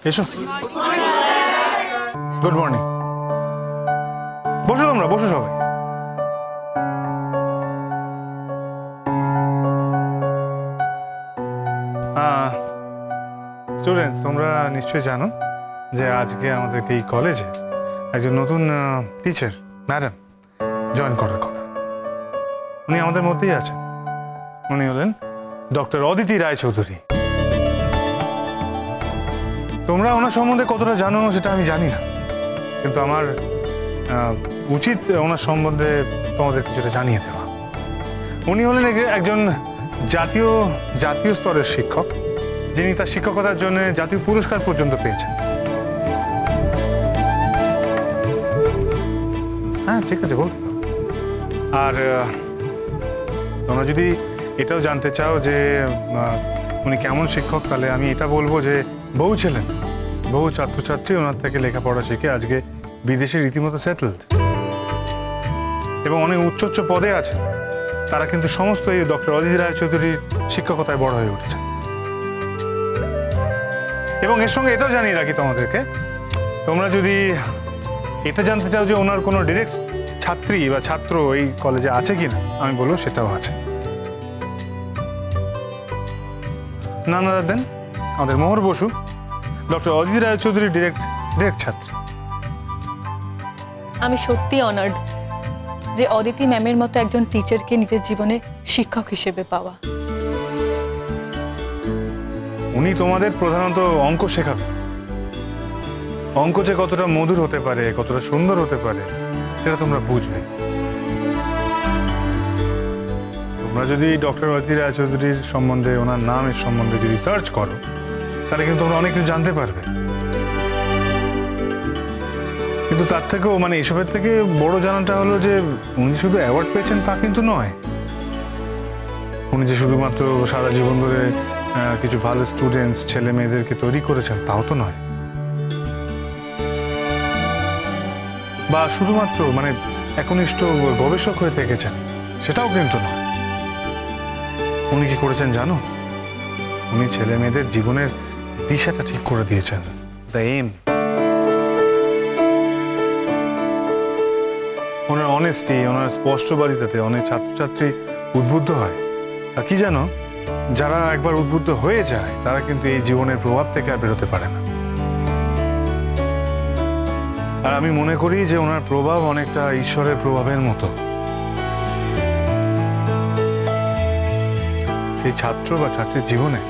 এসো। Good morning. বসো তোমরা, বসো সবাই। স্টুডেন্টস, তোমরা নিশ্চয়ই জানো যে আজকে আমাদেরকে এই কলেজে একজন নতুন টিচার ম্যাডাম জয়েন করার কথা। উনি আমাদের মধ্যেই আছেন। উনি হলেন ডক্টর অদিতি রায়চৌধুরী। তোমরা ওনার সম্বন্ধে কতটা জানো সেটা আমি জানি না, কিন্তু আমার উচিত ওনার সম্বন্ধে তোমাদের কিছুটা জানিয়ে দেওয়া। উনি হলেন একজন জাতীয় স্তরের শিক্ষক, যিনি তার শিক্ষকতার জন্য জাতীয় পুরস্কার পর্যন্ত পেয়েছেন। হ্যাঁ, ঠিক আছে, বলতে। আর তোমরা যদি এটাও জানতে চাও যে উনি কেমন শিক্ষক, তাহলে আমি এটা বলবো যে বহু ছাত্রছাত্রী ওনার থেকে লেখাপড়া শিখে আজকে বিদেশে রীতিমতো সেটেলড এবং অনেক উচ্চ পদে আছেন। তারা কিন্তু সমস্ত এই ডক্টর অদিতি রায়চৌধুরীর শিক্ষকতায় বড় হয়ে উঠেছেন। এবং এর সঙ্গে এটাও জানিয়ে রাখি তোমাদেরকে, তোমরা যদি এটা জানতে চাও যে ওনার কোনো ডিরেক্ট ছাত্রী বা ছাত্র এই কলেজে আছে কিনা, আমি বলবো সেটাও আছে। নানা দেন আমাদের মোহর বসু ডক্টর অদিতি রায়চৌধুরীর ডিরেক্ট ছাত্রী। আমি সত্যি অনার্ড যে অদিতি ম্যামের মতো একজন টিচারকে নিজের জীবনে শিক্ষক হিসেবে পাওয়া। উনি তোমাদের প্রধানত অঙ্ক শেখাবেন। অঙ্ক যে কতটা মধুর হতে পারে, কতটা সুন্দর হতে পারে, সেটা তোমরা বুঝবে। তোমরা যদি ডক্টর অদিতি রায়চৌধুরীর সম্বন্ধে, ওনার নামের সম্বন্ধে যদি রিসার্চ করো, তাহলে কিন্তু তোমরা অনেক কিছু জানতে পারবে। কিন্তু তার থেকেও এসবের থেকে বড় জানাটা হলো যে উনি শুধু অ্যাওয়ার্ড পেয়েছেন তা কিন্তু নয়। উনি যে শুধুমাত্র সারা জীবন ধরে কিছু ভালো স্টুডেন্টস, ছেলে মেয়েদেরকে তৈরি করেছেন তাও তো নয়, বা শুধুমাত্র একনিষ্ঠ গবেষক হয়ে থেকেছেন সেটাও কিন্তু নয়। উনি কি করেছেন জানো? উনি ছেলে মেয়েদের জীবনের দিশাটা ঠিক করে দিয়েছেন, দ্য এম। ওনার অনেস্টি, ওনার স্পষ্টবাদিতাতে অনেক ছাত্রছাত্রী উদ্বুদ্ধ হয়। আর কি জানো, যারা একবার উদ্বুদ্ধ হয়ে যায় তারা কিন্তু এই জীবনের প্রভাব থেকে আর বেরোতে পারে না। আর আমি মনে করি যে ওনার প্রভাব অনেকটা ঈশ্বরের প্রভাবের মতো। সেই ছাত্র বা ছাত্রীর জীবনে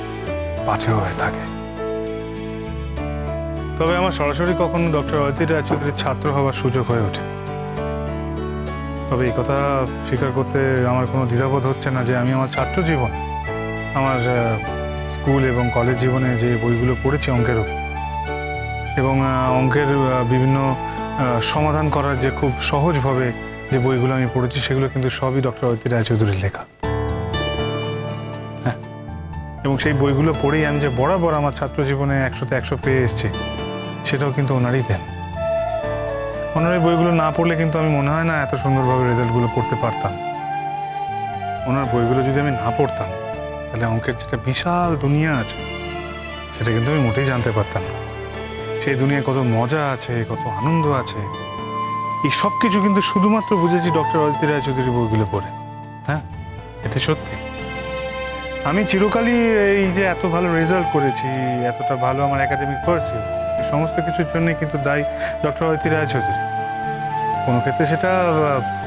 পাথেয় হয়ে থাকে। তবে আমার সরাসরি কখনো ডক্টর অদিতি রায়চৌধুরীর ছাত্র হওয়ার সুযোগ হয়ে ওঠে। তবে এই কথা স্বীকার করতে আমার কোনো দ্বিধাবোধ হচ্ছে না যে আমি আমার ছাত্র জীবন, আমার স্কুল এবং কলেজ জীবনে যে বইগুলো পড়েছি অঙ্কের উপর, এবং অঙ্কের বিভিন্ন সমাধান করার যে খুব সহজভাবে যে বইগুলো আমি পড়েছি, সেগুলো কিন্তু সবই ডক্টর অদিতি রায়চৌধুরীর লেখা। হ্যাঁ, এবং সেই বইগুলো পড়েই আমি যে বরাবর আমার ছাত্র জীবনে 100তে 100 পেয়ে এসেছি, সেটাও কিন্তু ওনারই দেন। ওনার এই বইগুলো না পড়লে কিন্তু আমি মনে হয় না এত সুন্দরভাবে রেজাল্টগুলো করতে পারতাম। ওনার বইগুলো যদি আমি না পড়তাম, তাহলে অঙ্কের যেটা বিশাল দুনিয়া আছে সেটা কিন্তু আমি মোটেই জানতে পারতাম না। সেই দুনিয়ায় কত মজা আছে, কত আনন্দ আছে, এই সব কিছু কিন্তু শুধুমাত্র বুঝেছি ডক্টর অদিতি রায়চৌধুরী বইগুলো পড়ে। হ্যাঁ, এটা সত্যি। আমি চিরকালই এই যে এত ভালো রেজাল্ট করেছি, এতটা ভালো আমার একাডেমিক ফার্স্ট ছিল, এই সমস্ত কিছুর জন্য কিন্তু দায়ী ডক্টর অদিতি রায়চৌধুরী। কোনো ক্ষেত্রে সেটা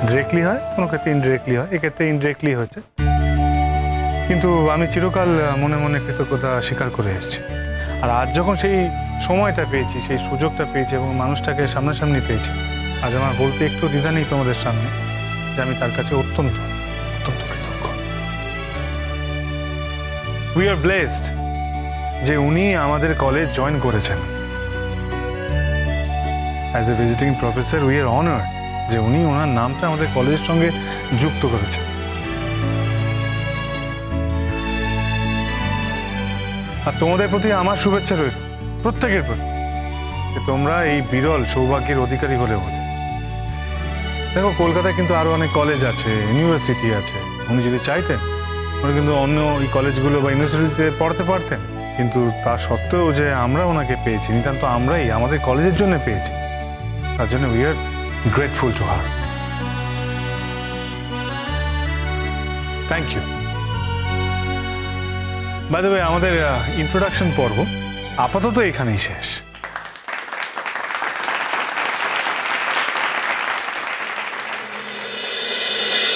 ডিরেক্টলি হয়, কোনো ক্ষেত্রে ইনডিরেক্টলি হয়। এক্ষেত্রে ইনডিরেক্টলি হয়েছে, কিন্তু আমি চিরকাল মনে মনে কৃতজ্ঞতা স্বীকার করে এসেছি। আর আজ যখন সেই সময়টা পেয়েছি, সেই সুযোগটা পেয়েছি এবং মানুষটাকে সামনাসামনি পেয়েছি, আজ আমার বলতে একটু দ্বিধা নেই তোমাদের সামনে যে আমি তার কাছে অত্যন্ত কৃতজ্ঞ। উই আর ব্লেসড যে উনি আমাদের কলেজ জয়েন করেছেন as a visiting professor. We are honoured যে উনি ওনার নামটা আমাদের কলেজের সঙ্গে যুক্ত করেছেন। আর তোমাদের প্রতি আমার শুভেচ্ছা রইল, প্রত্যেকের প্রতি, যে তোমরা এই বিরল সৌভাগ্যের অধিকারী হলে বলে। দেখো, কলকাতায় কিন্তু আরো অনেক কলেজ আছে, ইউনিভার্সিটি আছে। উনি যদি চাইতেন, উনি কিন্তু অন্য এই কলেজগুলো বা ইউনিভার্সিটিতে পড়তে পারতেন, কিন্তু তা সত্ত্বেও যে আমরা ওনাকে পেয়েছি, নিতান্ত আমরাই আমাদের কলেজের জন্য পেয়েছি, তার জন্য we are grateful to her. Thank you. By the way, আমাদের ইন্ট্রোডাকশন পর্ব আপাতত এখানেই শেষ।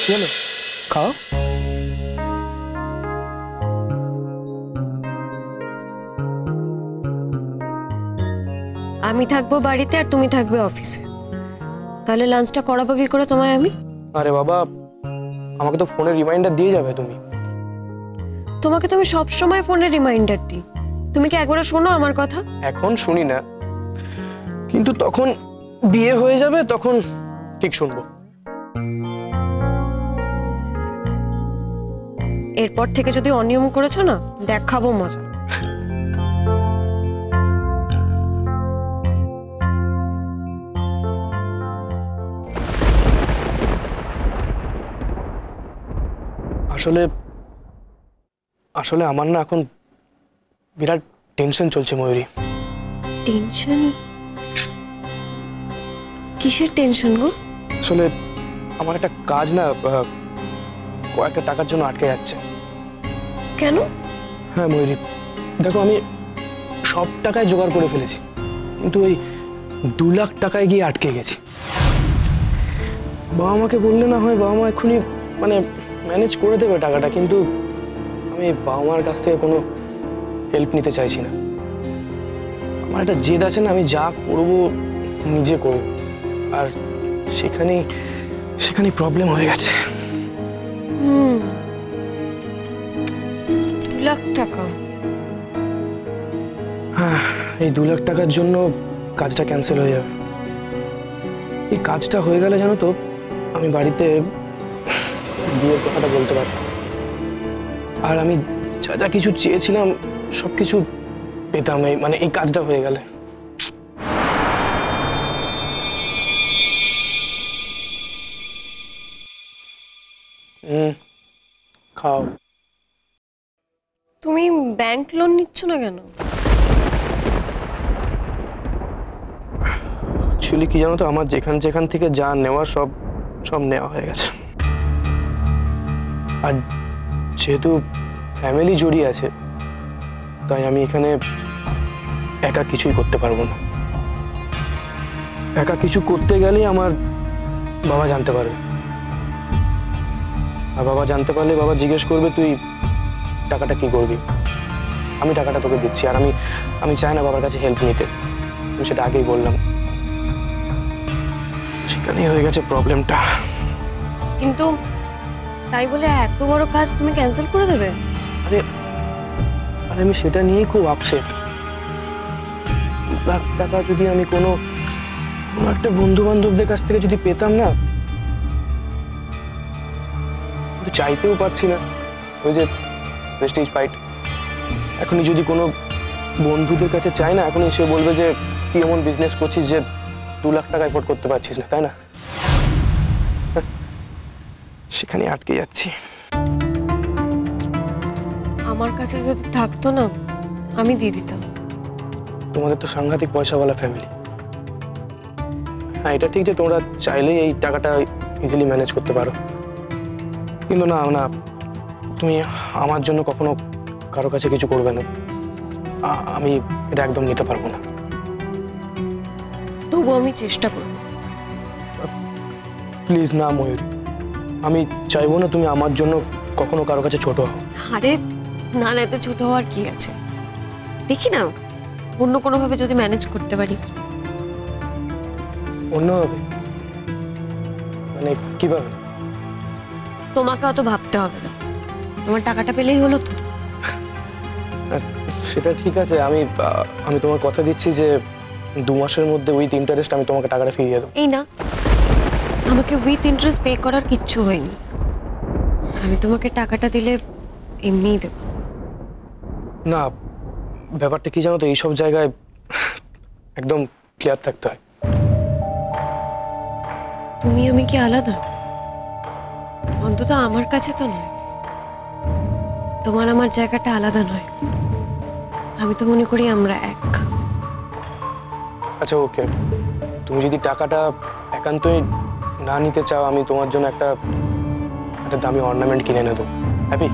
চলো খাও। আমি থাকবো বাড়িতে আর তুমি থাকবে অফিসে, তাহলে লাঞ্চটা করাবো কি করে তোমায় আমি? আরে বাবা, আমাকে তো ফোনে রিমাইন্ডার দিয়ে যাবে তুমি। তোমাকে তো আমি সব সময় ফোনে রিমাইন্ডার দিই, তুমি কি একবার শোনো আমার কথা? এখন শুনি না, কিন্তু তখন বিয়ে হয়ে যাবে তখন ঠিক শুনবো। এরপর থেকে যদি অনিয়ম করেছো না, দেখাবো মজা। আসলে আসলে আমার না এখন বিরাট টেনশন চলছে ময়ূরী। টেনশন? কিসের টেনশন গো? আসলে আমার একটা কাজ না কয়েকটা টাকার জন্য আটকে যাচ্ছে। কেন? হ্যাঁ ময়ূরী, দেখো আমি সব টাকায় জোগাড় করে ফেলেছি, কিন্তু ওই 2 লাখ টাকায় গিয়ে আটকে গেছি। বাবা মাকে বললে না হয় বাবা মা এক্ষুনি মানে ম্যানেজ করে দেবে টাকাটা, কিন্তু আমি বাবা মার কাছ থেকে কোনো হেল্প নিতে চাইছি না। আমার একটা জেদ আছে না, আমি যা করবো নিজে করব, আর সেখানে প্রবলেম হয়ে গেছে। 2 লাখ টাকা? হ্যাঁ, এই 2 লাখ টাকার জন্য কাজটা ক্যান্সেল হয়ে যাবে। এই কাজটা হয়ে গেলে জানো তো, আমি বাড়িতে বিয়ের কথাটা বলতে পারতাম, আর আমি যা যা কিছু চেয়েছিলাম সবকিছু পেতাম মানে এই কাজটা হয়ে গেলে। খাও। তুমি ব্যাংক লোন নিচ্ছ না কেন? অ্যাকচুয়ালি কি জানো তো, আমার যেখান থেকে যা নেওয়া সব নেওয়া হয়ে গেছে, আর যেহেতু ফ্যামিলি জড়িয়ে আছে তাই আমি এখানে একা কিছুই করতে পারবো না। একা কিছু করতে গেলেই আমার বাবা জানতে পারবে, আর বাবা জানতে পারলে বাবা জিজ্ঞেস করবে তুই টাকাটা কি করবি। আমি টাকাটা তোকে দিচ্ছি, আর আমি চাই না বাবার কাছে হেল্প নিতে, আমি সেটা আগেই বললাম। সেখানেই হয়ে গেছে প্রবলেমটা। কিন্তু তাই বলে এত বড় কাজ তুমি ক্যান্সেল করে দেবে? আরে আমি সেটা নিয়েই খুব আপসেট। 2 লাখ টাকা যদি আমি কোনো একটা বন্ধু বান্ধবদের কাছ থেকে যদি পেতাম না, কিন্তু চাইতেও পারছি না, ওই যে প্রেস্টিজ ফাইট। এখনই যদি কোনো বন্ধুদের কাছে চাই না, এখনই সে বলবে যে কি এমন বিজনেস করছিস যে 2 লাখ টাকা এফোর্ড করতে পারছিস না, তাই না? সেখানে আটকে যাচ্ছি। আমার কাছে যদি থাকতো না, আমি দিয়ে দিতাম। তোমাদের তো সাংঘাতিক পয়সাওয়ালা ফ্যামিলি। হ্যাঁ, এটা ঠিক যে তোমরা চাইলেই এই টাকাটা ইজিলি ম্যানেজ করতে পারো, কিন্তু না, তুমি আমার জন্য কখনো কারো কাছে কিছু করবে না। আমি এটা একদম নিতে পারবো না। তবু আমি চেষ্টা করব। প্লিজ না ময়ূরী, আমি চাইবো না তুমি আমার জন্য কখনো কারো কাছে ছোট হও। আরে না না, এতে ছোট হওয়ার কি আছে? দেখি না অন্য কোনোভাবে যদি ম্যানেজ করতে পারি। অন্যভাবে মানে কিভাবে? তোমাকে অত ভাবতে হবে না, তোমার টাকাটা পেলেই হলো তো। সেটা ঠিক আছে, আমি তোমার কথা দিচ্ছি যে 2 মাসের মধ্যে উইথ ইন্টারেস্ট আমি তোমাকে টাকাটা ফিরিয়ে দেবো। এই না, আমাকে উইথ ইন্টারেস্ট পে করার কিচ্ছু হয়নি। আমি তোমাকে টাকাটা দিলে এমনিই দেব। না, ব্যাপারটা কি জানো তো, এইসব জায়গায় একদম ক্লিয়ার থাকতে হয়। তুমি আমি কি আলাদা? অন্তত আমার কাছে তো নয়। তোমার আমার জায়গাটা আলাদা নয়, আমি তো মনে করি আমরা এক। আচ্ছা ওকে, তুমি যদি টাকাটা একান্তই না নিতে চাও, আমি তোমার জন্য একটা একটা দামি অর্নামেন্ট কিনে এনে দেবো। হ্যাপি?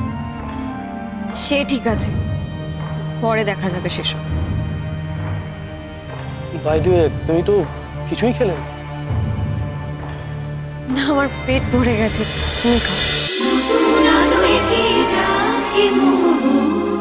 সে ঠিক আছে, পরে দেখা যাবে সেসব। বাই দ্য ওয়ে, তুমি তো কিছুই খেলে না। না, আমার পেট ভরে গেছে, তুমি খাও। নতুন আলো একে ডাকে মোর